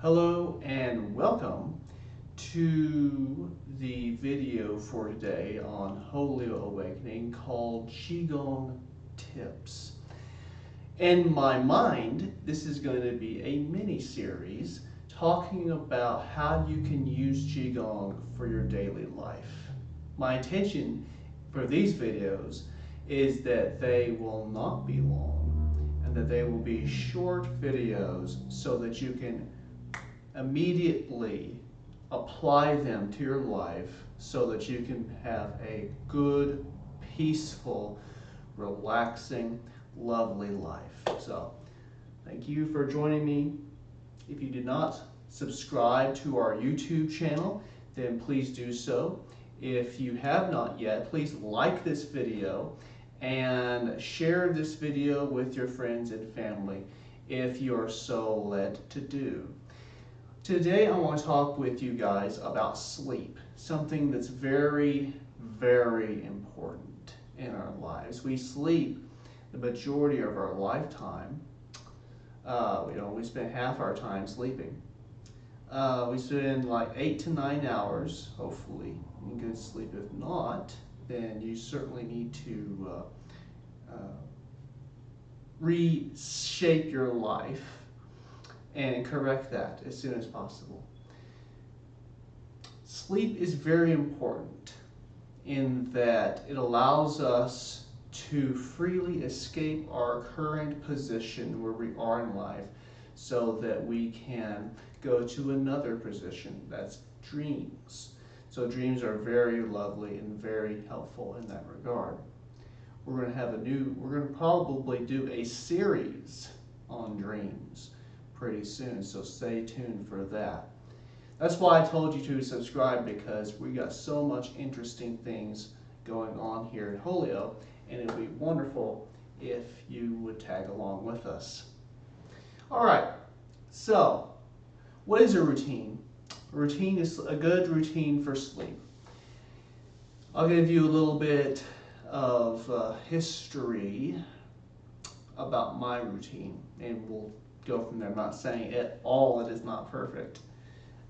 Hello and welcome to the video for today on Wholeo-Awakening called Qigong Tips. In my mind, this is going to be a mini-series talking about how you can use Qigong for your daily life. My intention for these videos is that they will not be long and that they will be short videos so that you can immediately apply them to your life so that you can have a good, peaceful, relaxing, lovely life. So, thank you for joining me. If you did not subscribe to our YouTube channel, then please do so. If you have not yet, please like this video and share this video with your friends and family if you are so led to do. Today I want to talk with you guys about sleep, something that's very, very important in our lives. We sleep the majority of our lifetime. We spend half our time sleeping. We spend like 8 to 9 hours, hopefully, in good sleep. If not, then you certainly need to reshape your life and correct that as soon as possible. Sleep is very important in that it allows us to freely escape our current position where we are in life so that we can go to another position. That's dreams. So dreams are very lovely and very helpful in that regard. We're going to probably do a series on dreams pretty soon, so stay tuned for that. That's why I told you to subscribe, because we got so much interesting things going on here at Wholeo, and it would be wonderful if you would tag along with us. All right, so what is a routine? A routine is a good routine for sleep. I'll give you a little bit of history about my routine, and we'll go from there. I'm not saying at all it is not perfect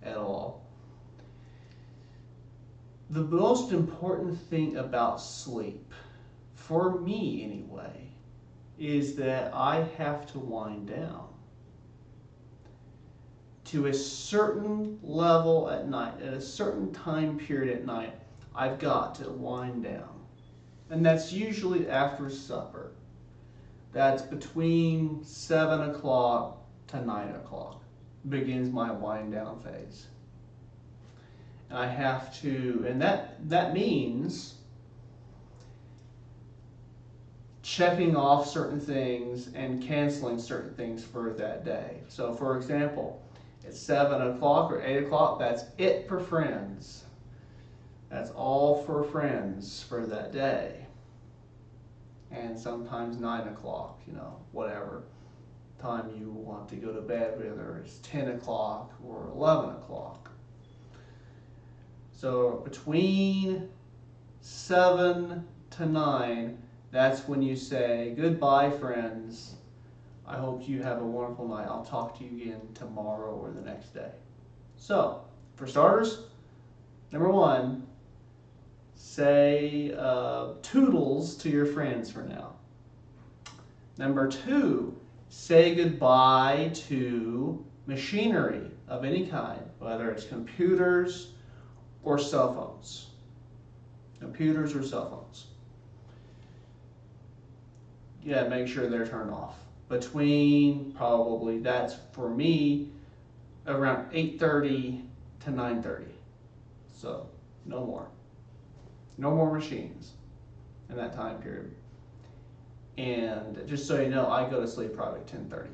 at all. The most important thing about sleep, for me anyway, is that I have to wind down to a certain level at night. At a certain time period at night, I've got to wind down. And that's usually after supper. That's between 7 o'clock to 9 o'clock begins my wind down phase. And I have to, and that means checking off certain things and canceling certain things for that day. So for example, at 7 o'clock or 8 o'clock, that's it for friends. That's all for friends for that day. And sometimes 9 o'clock, whatever time you want to go to bed, whether it's 10 o'clock or 11 o'clock. So between 7 to 9, that's when you say, goodbye friends. I hope you have a wonderful night. I'll talk to you again tomorrow or the next day. So, for starters, number one, say toodles to your friends for now. Number two, say goodbye to machinery of any kind, whether it's computers or cell phones. Computers or cell phones. Yeah, make sure they're turned off. Between, probably, that's for me, around 8:30 to 9:30. So, no more. No more machines in that time period. And just so you know, I go to sleep probably at 10:30.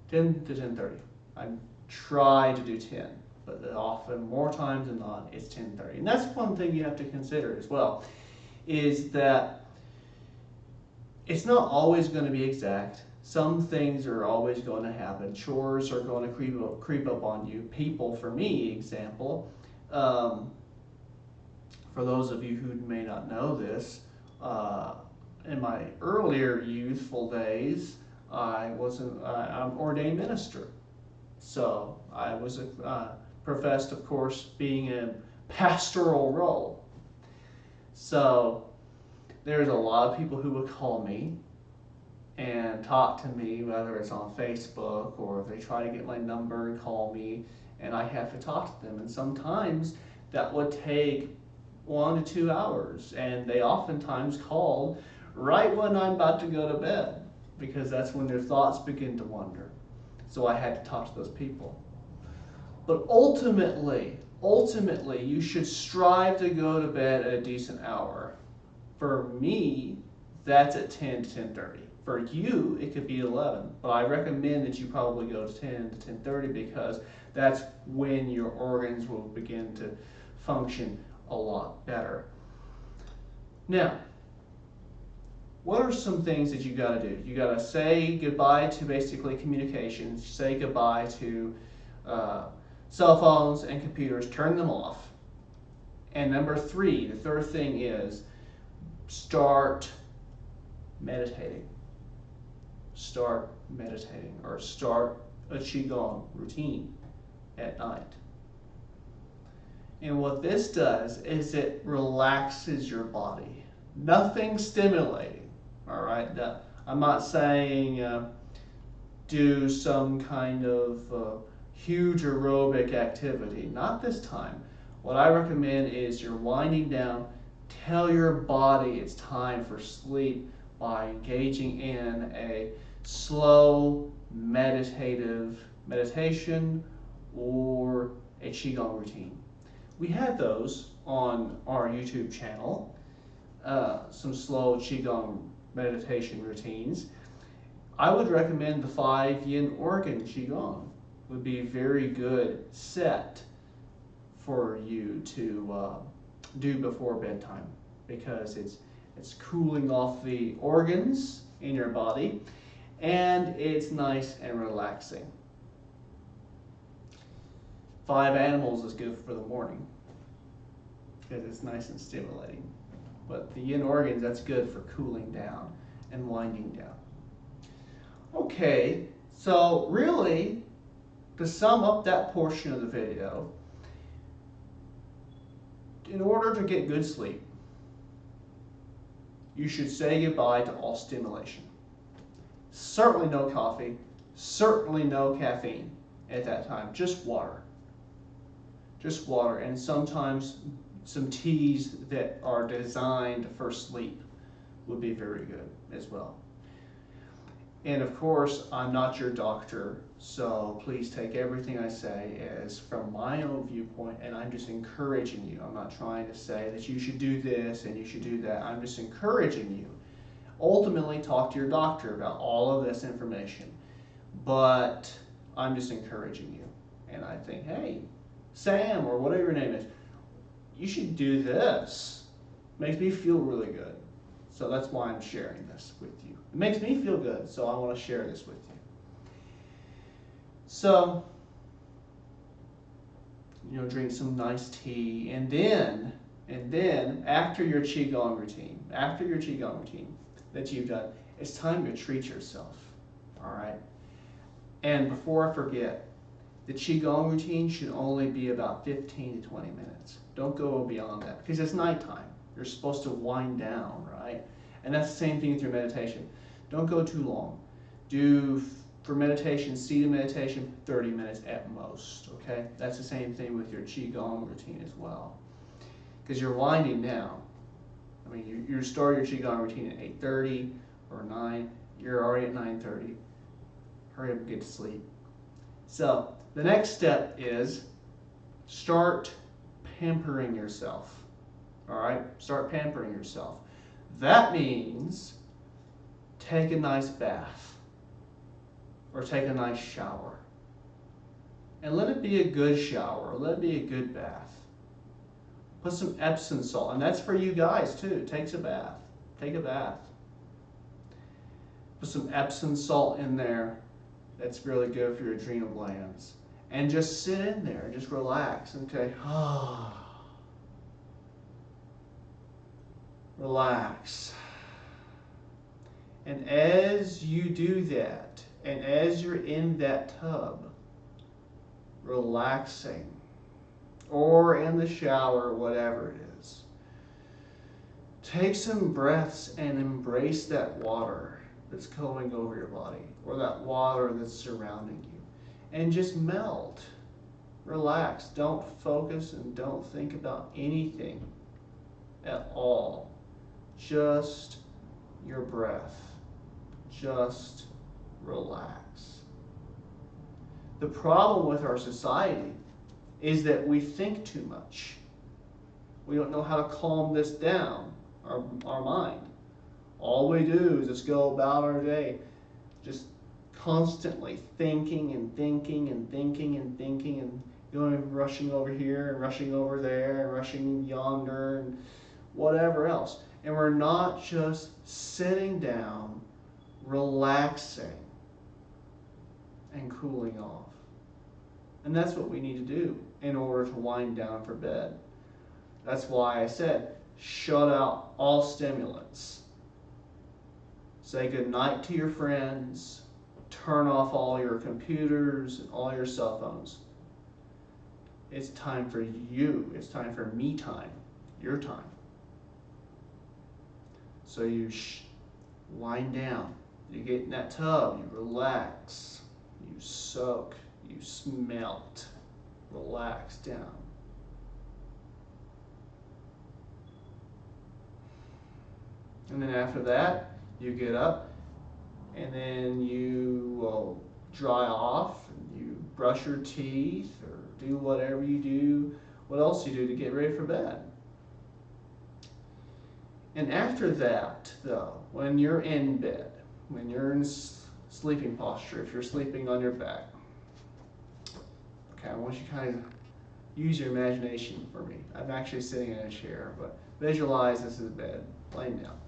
10 to 10:30. I try to do 10, but often, more times than not, it's 10:30. And that's one thing you have to consider as well, is that it's not always going to be exact. Some things are always going to happen. Chores are going to creep up on you. People, for me, example, for those of you who may not know this, in my earlier youthful days, I'm ordained minister. So I was professed, of course, being a pastoral role. So there's a lot of people who would call me and talk to me, whether it's on Facebook or if they try to get my number and call me, and I have to talk to them. And sometimes that would take 1 to 2 hours, and they oftentimes called right when I'm about to go to bed, because that's when their thoughts begin to wander. So I had to talk to those people. But ultimately, you should strive to go to bed at a decent hour. For me, that's at 10 to 10:30. For you, it could be 11, but I recommend that you probably go to 10 to 10:30 because that's when your organs will begin to function a lot better. Now, what are some things that you got to do? You got to say goodbye to basically communications, say goodbye to cell phones and computers, turn them off. And number 3, the third thing is start meditating. Start meditating, or start a Qigong routine at night. And what this does is it relaxes your body. Nothing stimulating, all right? I'm not saying do some kind of huge aerobic activity. Not this time. What I recommend is you're winding down. Tell your body it's time for sleep by engaging in a slow meditation or a Qigong routine. We had those on our YouTube channel, some slow Qigong meditation routines. I would recommend the 5 yin organ Qigong. Would be a very good set for you to do before bedtime, because it's cooling off the organs in your body, and it's nice and relaxing. 5 animals is good for the morning because it's nice and stimulating. But the yin organs, that's good for cooling down and winding down. Okay, so really, to sum up that portion of the video, in order to get good sleep, you should say goodbye to all stimulation. Certainly no coffee, certainly no caffeine at that time, just water. Just water, and sometimes some teas that are designed for sleep would be very good as well. And of course, I'm not your doctor, so please take everything I say as from my own viewpoint, and I'm just encouraging you. I'm not trying to say that you should do this and you should do that. I'm just encouraging you. Ultimately, talk to your doctor about all of this information. But I'm just encouraging you. And I think, hey, Sam, or whatever your name is, you should do this. Makes me feel really good. So that's why I'm sharing this with you. It makes me feel good, so I want to share this with you. So, drink some nice tea, and then after your Qigong routine, that you've done, it's time to treat yourself. All right. And before I forget, the Qigong routine should only be about 15 to 20 minutes. Don't go beyond that, because it's nighttime. You're supposed to wind down, right? And that's the same thing with your meditation. Don't go too long. Do, for meditation, seated meditation, 30 minutes at most, okay? That's the same thing with your Qigong routine as well. Because you're winding down. I mean, you start your Qigong routine at 8:30 or 9. You're already at 9:30. Hurry up and get to sleep. So, the next step is start pampering yourself. All right? Start pampering yourself. That means take a nice bath or take a nice shower. And let it be a good shower. Let it be a good bath. Put some Epsom salt. And that's for you guys too. Take a bath. Take a bath. Put some Epsom salt in there. That's really good for your adrenal glands. And just sit in there. Just relax. Okay. Relax. And as you do that, and as you're in that tub, relaxing, or in the shower, whatever it is. Take some breaths and embrace that water that's going over your body, or that water that's surrounding you, and just melt. Relax. Don't focus and don't think about anything at all. Just your breath. Just relax. The problem with our society is that we think too much. We don't know how to calm this down, our mind. All we do is just go about our day just constantly thinking and thinking and thinking and thinking and going rushing over here and rushing over there and rushing yonder and whatever else. And we're not just sitting down, relaxing and cooling off. And that's what we need to do in order to wind down for bed. That's why I said, shut out all stimulants. Say goodnight to your friends. Turn off all your computers and all your cell phones. It's time for you. It's time for me time. Your time. So you wind down. You get in that tub. You relax. You soak. You smelt. Relax down. And then after that, you get up and then you will dry off, and you brush your teeth or do whatever you do, what else you do to get ready for bed. And after that, though, when you're in bed, when you're in sleeping posture, if you're sleeping on your back, okay, I want you to kind of use your imagination for me. I'm actually sitting in a chair, but visualize this as bed, laying down.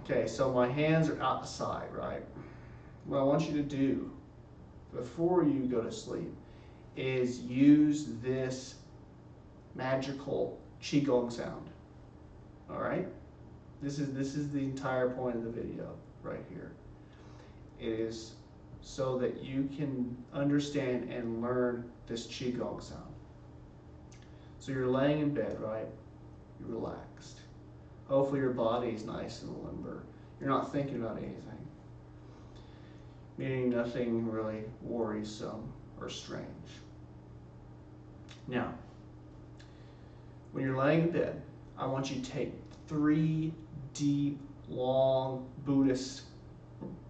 Okay, so my hands are outside, right? What I want you to do before you go to sleep is use this magical Qigong sound. All right? This is the entire point of the video right here. It is so that you can understand and learn this Qigong sound. So you're laying in bed, right? You're relaxed. Hopefully your body is nice and limber. You're not thinking about anything. Meaning nothing really worrisome or strange. Now, when you're laying in bed, I want you to take 3 deep, long Buddhist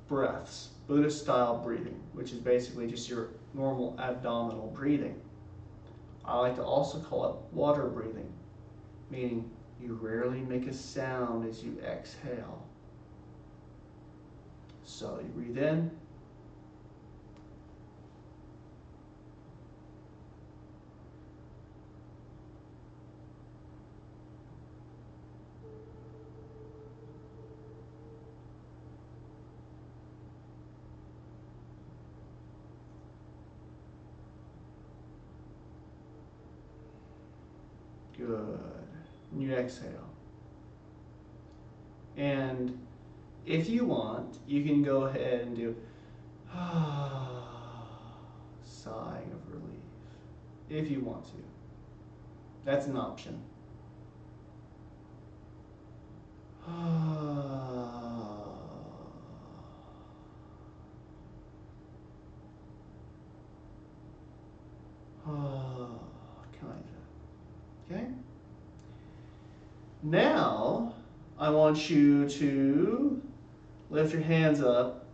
breaths. Buddhist style breathing, which is basically just your normal abdominal breathing. I like to also call it water breathing, meaning you rarely make a sound as you exhale. So you breathe in. Good. And you exhale. And if you want, you can go ahead and do sighing of relief. If you want to. That's an option. Kind of. Okay? Now, I want you to lift your hands up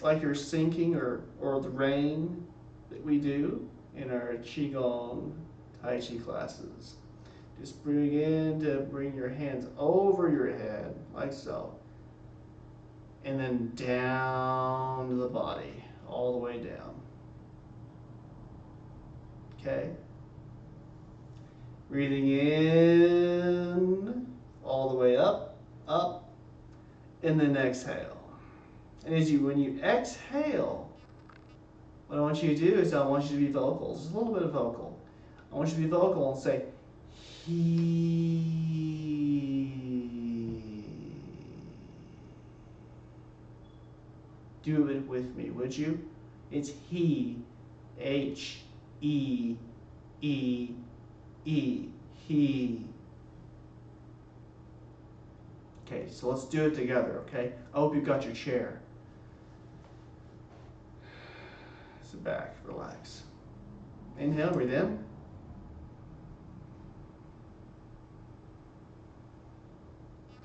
like you're sinking or the rain that we do in our Qigong Tai Chi classes. Just begin to bring your hands over your head, like so. And then down to the body, all the way down. Okay? Breathing in, all the way up, up, and then exhale. And when you exhale, what I want you to do is I want you to be vocal, just a little bit of vocal. I want you to be vocal and say, he. Do it with me, would you? It's he, H-E-E-E, he. Okay, so let's do it together, okay? I hope you got your chair. Sit back, relax. Inhale, breathe in.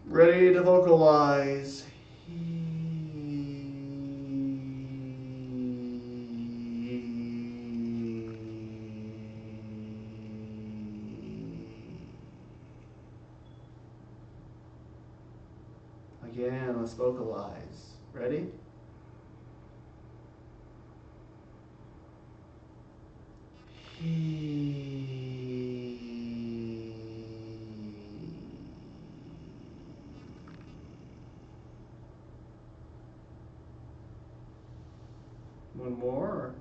Ready to vocalize. Again, let's vocalize. Ready? One more.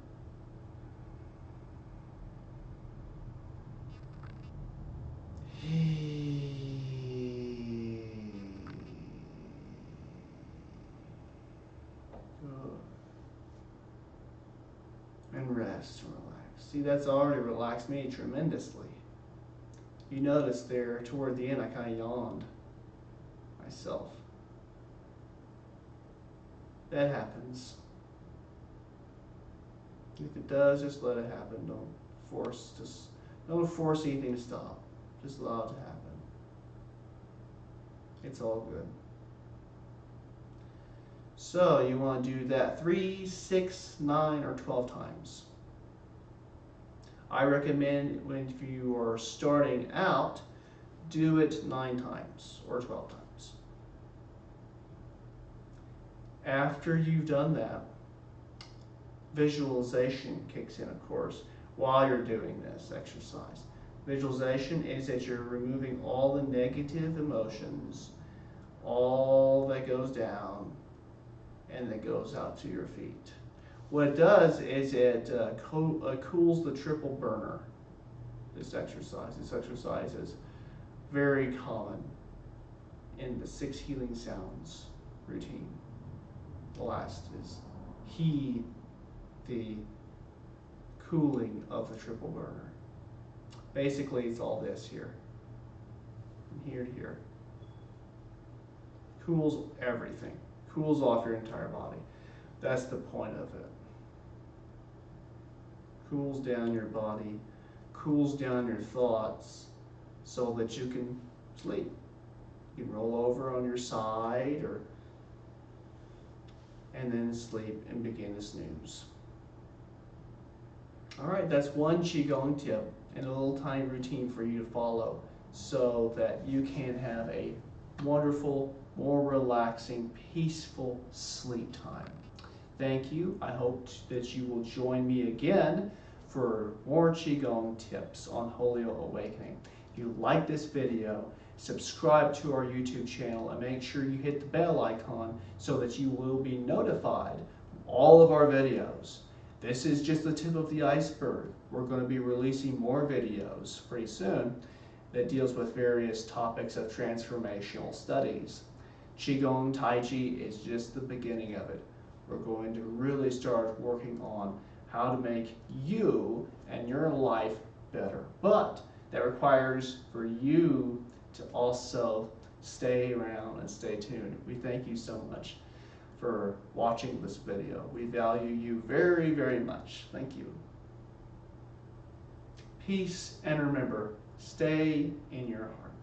And rest and relax. See, that's already relaxed me tremendously. You notice there toward the end I kind of yawned myself. That happens. If it does, just let it happen. Don't force anything to stop. Just allow it to happen. It's all good. So you want to do that 3, 6, 9, or 12 times. I recommend when you are starting out, do it 9 times or 12 times. After you've done that, visualization kicks in, of course, while you're doing this exercise. Visualization is that you're removing all the negative emotions, all that goes down, and that goes out to your feet. What it does is it cools the triple burner, this exercise. This exercise is very common in the 6 healing sounds routine. The last is he, the cooling of the triple burner. Basically, it's all this here, from here to here. Cools everything. Cools off your entire body. That's the point of it. Cools down your body, cools down your thoughts so that you can sleep. You can roll over on your side and then sleep and begin to snooze. All right, that's one Qigong tip and a little tiny routine for you to follow so that you can have a wonderful, more relaxing, peaceful sleep time. Thank you. I hope that you will join me again for more Qigong tips on Wholeo-Awakening. If you like this video, subscribe to our YouTube channel and make sure you hit the bell icon so that you will be notified of all of our videos. This is just the tip of the iceberg. We're going to be releasing more videos pretty soon that deals with various topics of transformational studies. Qigong, Tai Chi is just the beginning of it. We're going to really start working on how to make you and your life better. But that requires for you to also stay around and stay tuned. We thank you so much for watching this video. We value you very, very much. Thank you. Peace, and remember, stay in your heart.